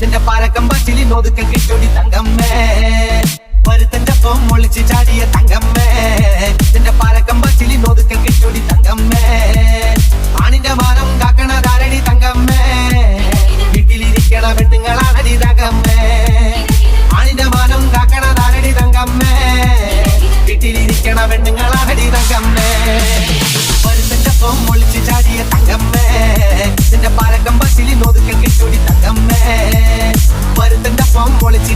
നിന്റെ പാരക്കം പച്ചിലി നോതുക്കം കിട്ടൊടി തങ്കമ്മേ പരുത്തന്റെ ഒപ്പം ഒളിച്ച് ചാടിയ തങ്കമ്മേ നിന്റെ പാരക്കം പച്ചിലി നോതുക്കം കിട്ടൊടി തങ്കമ്മേ ആണിന്റെ മാനം കാക്കണതാരടി തങ്കമ്മേ വീട്ടിലിരിക്കണ പെണ്ണുങ്ങളാണടി തങ്കമ്മേ ആണിന്റെ മാനം കാക്കണതാരടി തങ്കമ്മേ വീട്ടിലിരിക്കണ പെണ്ണുങ്ങളാണടി തങ്കമ്മേ പരുത്തന്റെ ഒപ്പം ഒളിച്ച് ചാടിയ തങ്കമ്മേ നിന്റെ പാരക്കം പച്ചിലി നോതുക്കം കിട്ടൊടി തങ്കമ്മേ പരുത്തന്റെ ഒപ്പം ഒളിച്ച്